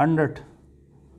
100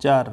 4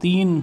3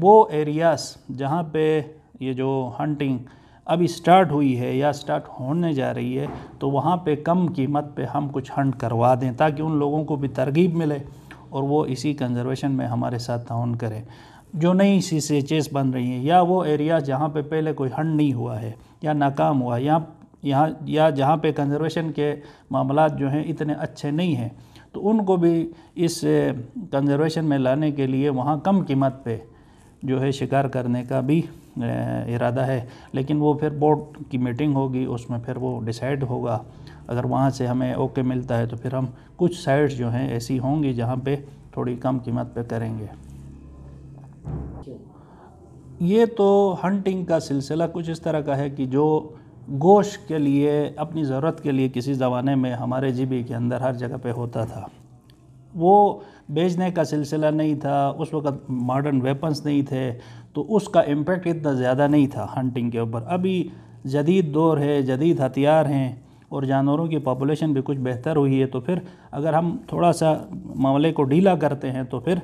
وہ ایریاز جہاں پہ یہ جو ہنٹنگ ابھی سٹارٹ ہوئی ہے یا سٹارٹ ہونے جا رہی ہے تو وہاں پہ کم قیمت پہ ہم کچھ ہنٹ کروا دیں تاکہ ان لوگوں کو بھی ترغیب ملے اور وہ اسی کنزرویشن میں ہمارے ساتھ تعاون کریں. جو نئی سیچیز بن رہی ہیں یا وہ ایریا جہاں پہ پہلے کوئی ہنٹ نہیں ہوا ہے یا ناکام ہوا یا جہاں پہ کنزرویشن کے معاملات جو ہیں اتنے اچھے نہیں ہیں تو ان کو بھی اس کنزرویشن میں لانے کے لیے وہاں کم قیمت پہ جو ہے شکار کرنے کا بھی ارادہ ہے. لیکن وہ پھر بورڈ کی میٹنگ ہوگی, اس میں پھر وہ ڈیسائیڈ ہوگا. اگر وہاں سے ہمیں اوکے ملتا ہے تو پھر ہم کچھ سائٹس جو ہیں ایسی ہوں گی جہاں پہ تھوڑی کم قیمت پہ کریں گے. یہ تو ہنٹنگ کا سلسلہ کچھ اس طرح کا ہے کہ جو گوشت کے لیے اپنی ضرورت کے لیے کسی زمانے میں ہمارے جیبی کے اندر ہر جگہ پہ ہوتا تھا, وہ بیچنے کا سلسلہ نہیں تھا. اس وقت ماڈرن ویپنز نہیں تھے تو اس کا امپیکٹ اتنا زیادہ نہیں تھا ہنٹنگ کے اوپر. ابھی جدید دور ہے, جدید ہتھیار ہیں اور جانوروں کی پاپولیشن بھی کچھ بہتر ہوئی ہے, تو پھر اگر ہم تھوڑا سا معاملے کو ڈھیلا کرتے ہیں تو پھر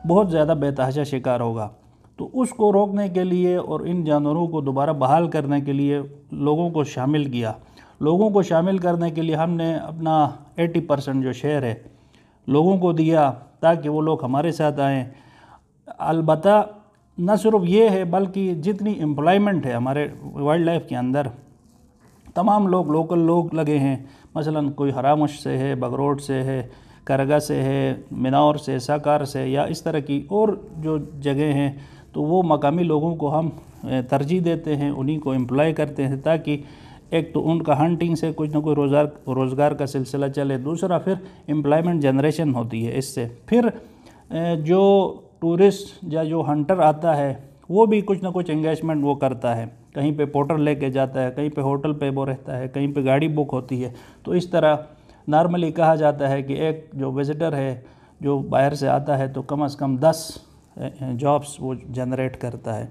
بہت زیادہ بے تحاشا شکار ہوگا. تو اس کو روکنے کے لیے اور ان جانوروں کو دوبارہ بحال کرنے کے لیے لوگوں کو شامل کیا. لوگوں کو شامل کرنے کے لیے ہم نے اپنا 80% جو شیئر ہے لوگوں کو دیا تاکہ وہ لوگ ہمارے ساتھ آئیں. البتہ نہ صرف یہ ہے بلکہ جتنی امپلائمنٹ ہے ہمارے وائلڈ لائف کے اندر تمام لوگ لوکل لوگ لگے ہیں. مثلا کوئی ہرامش سے ہے, بگروٹ سے ہے, کرگا سے ہے, منور سے, ساکار سے یا اس طرح کی اور جو جگہ ہیں تو وہ مقامی لوگوں کو ہم ترجیح دیتے ہیں, انہی کو امپلائی کرتے ہیں تاکہ ایک تو ان کا ہنٹنگ سے کچھ نہ کوئی روزگار کا سلسلہ چلے, دوسرا پھر امپلائمنٹ جنریشن ہوتی ہے اس سے. پھر جو ٹورسٹ یا جو ہنٹر آتا ہے وہ بھی کچھ نہ کچھ انگیجمنٹ وہ کرتا ہے, کہیں پہ پورٹر لے کے جاتا ہے, کہیں پہ ہوٹل پہ وہ رہتا ہے, کہیں پہ گاڑی بک ہوتی ہے. تو اس طرح نارملی کہا جاتا ہے کہ ایک جو وزٹر ہے جو باہر سے آتا ہے تو کم از کم 10 جابس وہ جنریٹ کرتا ہے.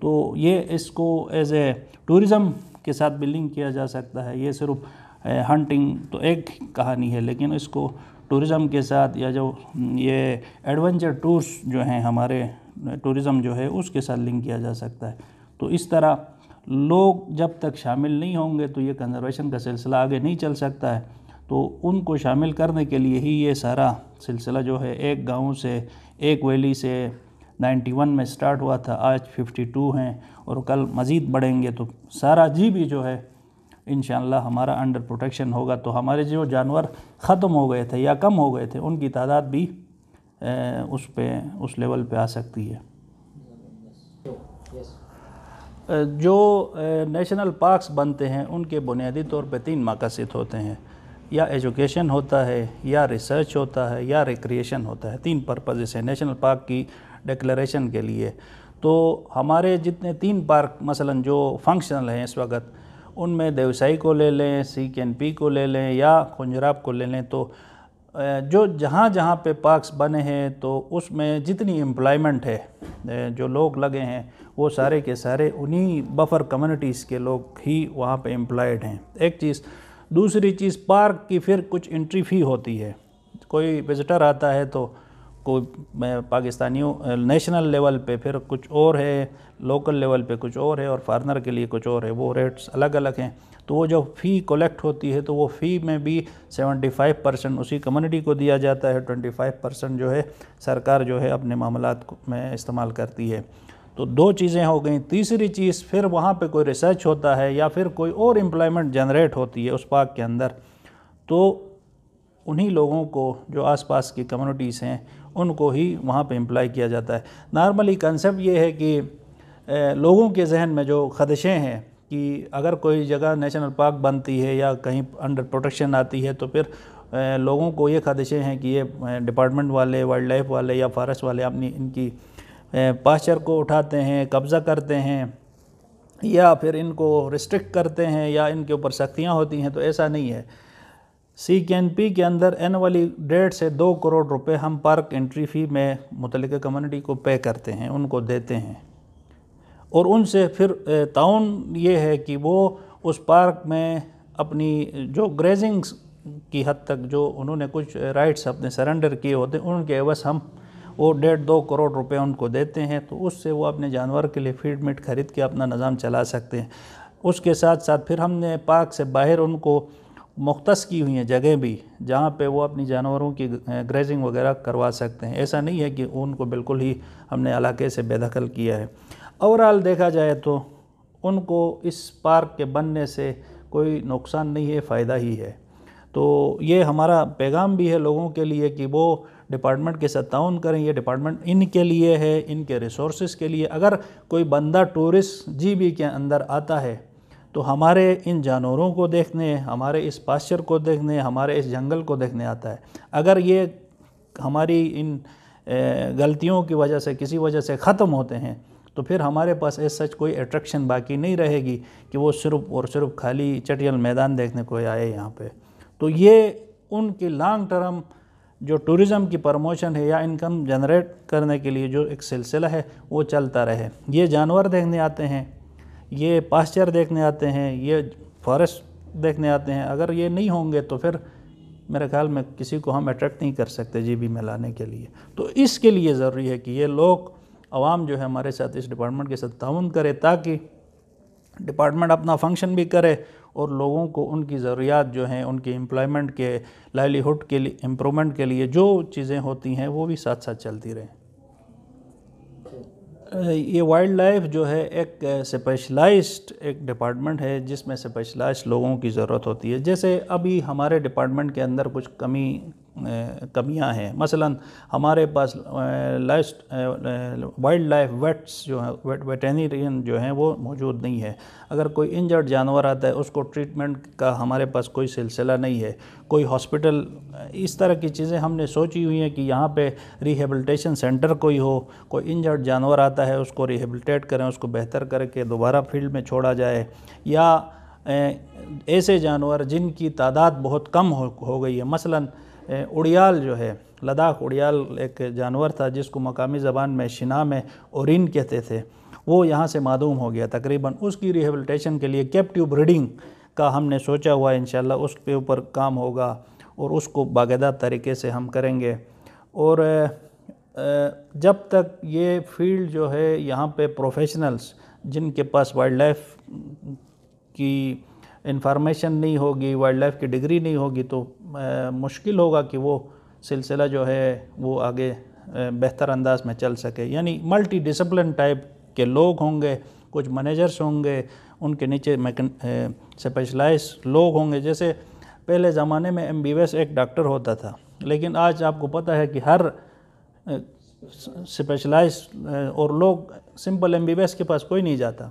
تو یہ اس کو ایز اے ٹورزم کے ساتھ بھی لنک کیا جا سکتا ہے. یہ صرف ہنٹنگ تو ایک کہانی ہے لیکن اس کو ٹورزم کے ساتھ یا جو یہ ایڈونچر ٹورس جو ہیں ہمارے ٹورزم جو ہے اس کے ساتھ لنک کیا جا سکتا ہے. تو اس طرح لوگ جب تک شامل نہیں ہوں گے تو یہ کنزرویشن کا سلسلہ آگے نہیں چل سکتا ہے. تو ان کو شامل کرنے کے لیے ہی یہ سارا سلسلہ جو ہے ایک گاؤں سے ایک ویلی سے 91 میں سٹارٹ ہوا تھا, آج 52 ہیں اور کل مزید بڑھیں گے. تو سارا جیبی جو ہے انشاءاللہ ہمارا انڈر پروٹیکشن ہوگا. تو ہمارے جو جانور ختم ہو گئے تھے یا کم ہو گئے تھے ان کی تعداد بھی اس لیول پہ آ سکتی ہے. جو نیشنل پارکس بنتے ہیں ان کے بنیادی طور پہ 3 مقاصد ہوتے ہیں, یا ایجوکیشن ہوتا ہے, یا ریسرچ ہوتا ہے, یا ریکریشن ہوتا ہے. 3 پرپزز ہیں نیشنل پارک کی ڈکلیریشن کے لیے. تو ہمارے جتنے 3 پارک مثلا جو فنکشنل ہیں اس وقت ان میں دیوسائی کو لے لیں, CKNP کو لے لیں یا خنجراب کو لے لیں, تو جو جہاں پہ پارکس بنے ہیں تو اس میں جتنی امپلائمنٹ ہے جو لوگ لگے ہیں وہ سارے کے سارے انہی بفر کمیونٹیز کے لوگ ہی وہاں پہ امپلائڈ ہیں. ایک چیز. دوسری چیز, پارک کی پھر کچھ انٹری فی ہوتی ہے. کوئی وزٹر آتا ہے تو کوئی پاکستانیوں نیشنل لیول پہ پھر کچھ اور ہے, لوکل لیول پہ کچھ اور ہے اور فارنر کے لیے کچھ اور ہے, وہ ریٹس الگ الگ ہیں. تو وہ جو فی کولیکٹ ہوتی ہے تو وہ فی میں بھی 75% اسی کمیونٹی کو دیا جاتا ہے, 25% جو ہے سرکار جو ہے اپنے معاملات میں استعمال کرتی ہے. تو 2 چیزیں ہو گئیں. تیسری چیز, پھر وہاں پہ کوئی ریسرچ ہوتا ہے یا پھر کوئی اور امپلائمنٹ جنریٹ ہوتی ہے اس پارک کے اندر, تو انہی لوگوں کو جو آس پاس کی کمیونٹیز ہیں ان کو ہی وہاں پہ امپلائی کیا جاتا ہے. نارملی کنسیپٹ یہ ہے کہ لوگوں کے ذہن میں جو خدشے ہیں کہ اگر کوئی جگہ نیشنل پارک بنتی ہے یا کہیں انڈر پروٹیکشن آتی ہے تو پھر لوگوں کو یہ خدشے ہیں کہ یہ ڈپارٹمنٹ والے, وائلڈ لائف والے یا فارسٹ والے اپنی ان کی پاسچر کو اٹھاتے ہیں, قبضہ کرتے ہیں یا پھر ان کو ریسٹرکٹ کرتے ہیں یا ان کے اوپر سختیاں ہوتی ہیں. تو ایسا نہیں ہے. CKNP کے اندر اینولی 1.5 سے 2 کروڑ روپے ہم پارک انٹری فی میں متعلقہ کمیونٹی کو پے کرتے ہیں, ان کو دیتے ہیں, اور ان سے پھر تعاون یہ ہے کہ وہ اس پارک میں اپنی جو گریزنگ کی حد تک جو انہوں نے کچھ رائٹس اپنے سرنڈر کیے ہوتے ہیں ان کے عوض ہم وہ 1.5-2 کروڑ روپے ان کو دیتے ہیں، تو اس سے وہ اپنے جانور کے لیے فیڈ میٹ خرید کے اپنا نظام چلا سکتے ہیں۔ اس کے ساتھ ساتھ پھر ہم نے پارک سے باہر ان کو مختص کی ہوئی ہیں جگہ بھی، جہاں پہ وہ اپنی جانوروں کی گریزنگ وغیرہ کروا سکتے ہیں۔ ایسا نہیں ہے کہ ان کو بالکل ہی ہم نے علاقے سے بے دخل کیا ہے۔ اوورآل دیکھا جائے تو ان کو اس پارک کے بننے سے کوئی نقصان نہیں ہے، فائدہ ہی ہے۔ تو یہ ہمارا پیغام بھی ہے لوگوں کے لیے کہ وہ ڈپارٹمنٹ کے ساتھ تعاون کریں۔ یہ ڈپارٹمنٹ ان کے لیے ہے، ان کے ریسورسز کے لیے۔ اگر کوئی بندہ ٹورسٹ جی بی کے اندر آتا ہے تو ہمارے ان جانوروں کو دیکھنے، ہمارے اس پاسچر کو دیکھنے، ہمارے اس جنگل کو دیکھنے آتا ہے۔ اگر یہ ہماری ان غلطیوں کی وجہ سے کسی وجہ سے ختم ہوتے ہیں تو پھر ہمارے پاس ایس سچ کوئی اٹریکشن باقی نہیں رہے گی کہ وہ صرف اور صرف خالی چٹیل میدان دیکھنے کوئی آئے یہاں پہ۔ تو یہ ان کی لانگ ٹرم جو ٹورزم کی پروموشن ہے یا انکم جنریٹ کرنے کے لیے جو ایک سلسلہ ہے وہ چلتا رہے۔ یہ جانور دیکھنے آتے ہیں، یہ پاسچر دیکھنے آتے ہیں، یہ فارسٹ دیکھنے آتے ہیں۔ اگر یہ نہیں ہوں گے تو پھر میرے خیال میں کسی کو ہم اٹریکٹ نہیں کر سکتے جی بی میں لانے کے لیے۔ تو اس کے لیے ضروری ہے کہ یہ لوگ، عوام جو ہے ہمارے ساتھ اس ڈپارٹمنٹ کے ساتھ تعاون کرے، تاکہ ڈپارٹمنٹ اپنا فنکشن بھی کرے اور لوگوں کو ان کی ضروریات جو ہیں، ان کی امپلائمنٹ کے، لائیولی ہوڈ کے لیے، امپرومنٹ کے لیے جو چیزیں ہوتی ہیں وہ بھی ساتھ ساتھ چلتی رہیں۔ یہ وائلڈ لائف جو ہے ایک اسپیشلائزڈ ایک ڈپارٹمنٹ ہے جس میں اسپیشلائزڈ لوگوں کی ضرورت ہوتی ہے۔ جیسے ابھی ہمارے ڈپارٹمنٹ کے اندر کچھ کمیاں ہیں۔ مثلا ہمارے پاس وائلڈ لائف ویٹس جو ہیں، ویٹرینرین جو ہیں وہ موجود نہیں ہے۔ اگر کوئی انجرڈ جانور آتا ہے اس کو ٹریٹمنٹ کا ہمارے پاس کوئی سلسلہ نہیں ہے، کوئی ہاسپٹل، اس طرح کی چیزیں ہم نے سوچی ہوئی ہیں کہ یہاں پہ ریہیبلیٹیشن سینٹر کوئی ہو، کوئی انجرڈ جانور آتا ہے اس کو ریہیبلیٹیٹ کریں، اس کو بہتر کر کے دوبارہ فیلڈ میں چھوڑا جائے، یا ایسے جانور جن کی تعداد بہت کم ہو گئی ہے۔ مثلا اڑیال جو ہے، لداخ اڑیال ایک جانور تھا جس کو مقامی زبان میں شنا میں اورین کہتے تھے، وہ یہاں سے معدوم ہو گیا تقریباً۔ اس کی ریہیبلیٹیشن کے لیے کیپٹیو بریڈنگ کا ہم نے سوچا ہوا ہے، انشاءاللہ اس کے اوپر کام ہوگا اور اس کو باقاعدہ طریقے سے ہم کریں گے۔ اور جب تک یہ فیلڈ جو ہے یہاں پہ پروفیشنلز جن کے پاس وائلڈ لائف کی انفارمیشن نہیں ہوگی، وائلڈ لائف کی ڈگری نہیں ہوگی، تو مشکل ہوگا کہ وہ سلسلہ جو ہے وہ آگے بہتر انداز میں چل سکے۔ یعنی ملٹی ڈسپلن ٹائپ کے لوگ ہوں گے، کچھ مینیجرز ہوں گے، ان کے نیچے اسپیشلائز لوگ ہوں گے۔ جیسے پہلے زمانے میں ایم بی بی ایس ایک ڈاکٹر ہوتا تھا، لیکن آج آپ کو پتہ ہے کہ ہر اسپیشلائز اور لوگ simple M B B S کے پاس کوئی نہیں جاتا۔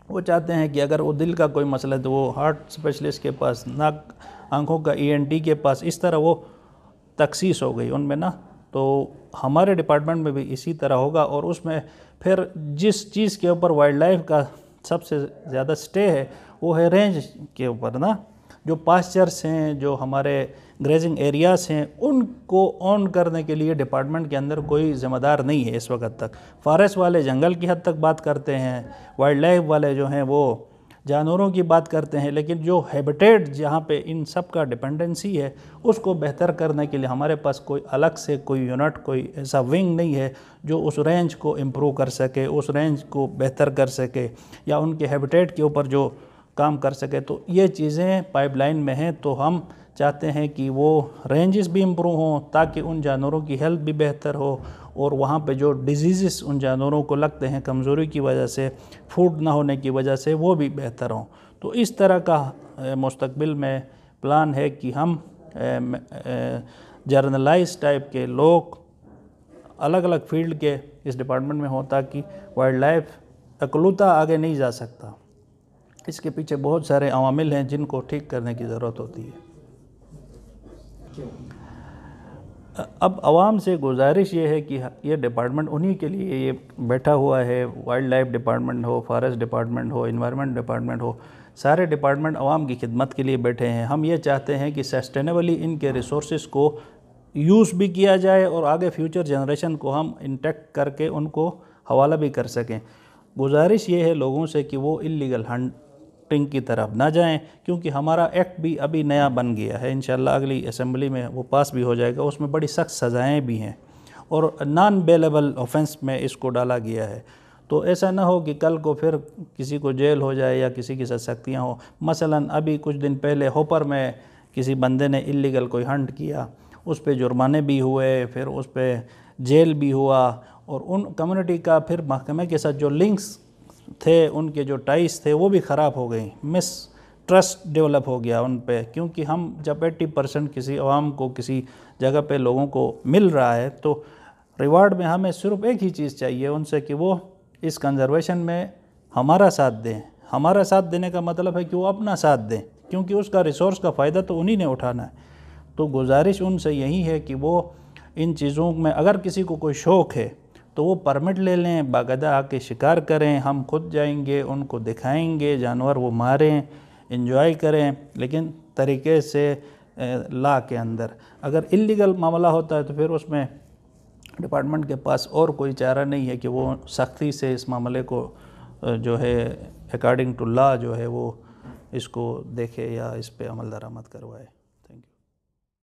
وہ چاہتے ہیں کہ اگر وہ دل کا کوئی مسئلہ ہے تو وہ ہارٹ اسپیشلسٹ کے پاس، ناک آنکھوں کا ENT کے پاس، اس طرح وہ تخصیص ہو گئی ان میں نا۔ تو ہمارے ڈپارٹمنٹ میں بھی اسی طرح ہوگا، اور اس میں پھر جس چیز کے اوپر وائلڈ لائف کا سب سے زیادہ سٹے ہے وہ ہے رینج کے اوپر نا۔ جو پاسچرس ہیں، جو ہمارے گریزنگ ایریاز ہیں، ان کو آن کرنے کے لیے ڈپارٹمنٹ کے اندر کوئی ذمہ دار نہیں ہے اس وقت تک۔ فارسٹ والے جنگل کی حد تک بات کرتے ہیں، وائلڈ لائف والے جو ہیں وہ جانوروں کی بات کرتے ہیں، لیکن جو ہیبیٹیٹ جہاں پہ ان سب کا ڈیپینڈنسی ہے اس کو بہتر کرنے کے لیے ہمارے پاس کوئی الگ سے کوئی یونٹ، کوئی ایسا ونگ نہیں ہے جو اس رینج کو امپروو کر سکے، اس رینج کو بہتر کر سکے، یا ان کے ہیبیٹیٹ کے اوپر جو کام کر سکے۔ تو یہ چیزیں پائپ لائن میں ہیں، تو ہم چاہتے ہیں کہ وہ رینجز بھی امپروو ہوں تاکہ ان جانوروں کی ہیلتھ بھی بہتر ہو، اور وہاں پہ جو ڈیزیزز ان جانوروں کو لگتے ہیں کمزوری کی وجہ سے، فوڈ نہ ہونے کی وجہ سے، وہ بھی بہتر ہوں۔ تو اس طرح کا مستقبل میں پلان ہے کہ ہم جرنلائز ٹائپ کے لوگ الگ الگ فیلڈ کے اس ڈپارٹمنٹ میں ہوں، تاکہ وائلڈ لائف اکلوتا آگے نہیں جا سکتا۔ اس کے پیچھے بہت سارے عوامل ہیں جن کو ٹھیک کرنے کی ضرورت ہوتی ہے۔ اب عوام سے گزارش یہ ہے کہ یہ ڈپارٹمنٹ انہی کے لیے یہ بیٹھا ہوا ہے، وائلڈ لائف ڈپارٹمنٹ ہو، فارسٹ ڈپارٹمنٹ ہو، انوائرمنٹ ڈپارٹمنٹ ہو، سارے ڈپارٹمنٹ عوام کی خدمت کے لیے بیٹھے ہیں۔ ہم یہ چاہتے ہیں کہ سسٹینیبلی ان کے ریسورسز کو یوز بھی کیا جائے اور آگے فیوچر جنریشن کو ہم انٹیکٹ کر کے ان کو حوالہ بھی کر سکیں۔ گزارش یہ ہے لوگوں سے کہ وہ اللیگل ہنٹنگ کی طرف نہ جائیں، کیونکہ ہمارا ایکٹ بھی ابھی نیا بن گیا ہے، انشاءاللہ اگلی اسمبلی میں وہ پاس بھی ہو جائے گا، اس میں بڑی سخت سزائیں بھی ہیں، اور نان بیلیبل آفینس میں اس کو ڈالا گیا ہے. تو ایسا نہ ہو کہ کل کو پھر کسی کو جیل ہو جائے یا کسی کے ساتھ سختیاں ہوں. مثلا ابھی کچھ دن پہلے ہوپر میں کسی بندے نے اللیگل کوئی ہنٹ کیا، اس پہ جرمانے بھی ہوئے، پھر اس پہ جیل بھی ہوا، اور ان کمیونٹی کا پھر محکمے کے ساتھ جو لنکس تھے، ان کے جو ٹائز تھے وہ بھی خراب ہو گئیں. ٹرسٹ ڈیولپ ہو گیا ان پہ، کیونکہ ہم جب 80% کسی عوام کو کسی جگہ پہ لوگوں کو مل رہا ہے تو ریوارڈ میں ہمیں صرف ایک ہی چیز چاہیے ان سے کہ وہ اس کنزرویشن میں ہمارا ساتھ دیں. ہمارا ساتھ دینے کا مطلب ہے کہ وہ اپنا ساتھ دیں، کیونکہ اس کا ریسورس کا فائدہ تو انہی نے اٹھانا ہے. تو گزارش ان سے یہی ہے کہ وہ ان چیزوں میں اگر کسی کو کوئی شوق ہے تو وہ پرمٹ لے لیں، باقاعدہ آ کے شکار کریں. ہم خود جائیں گے، ان کو دکھائیں گے، جانور وہ ماریں، انجوائے کریں، لیکن طریقے سے لا کے اندر. اگر اللیگل معاملہ ہوتا ہے تو پھر اس میں ڈپارٹمنٹ کے پاس اور کوئی چارہ نہیں ہے کہ وہ سختی سے اس معاملے کو جو ہے اکارڈنگ ٹو لا جو ہے وہ اس کو دیکھے یا اس پہ عمل درآمد کروائے.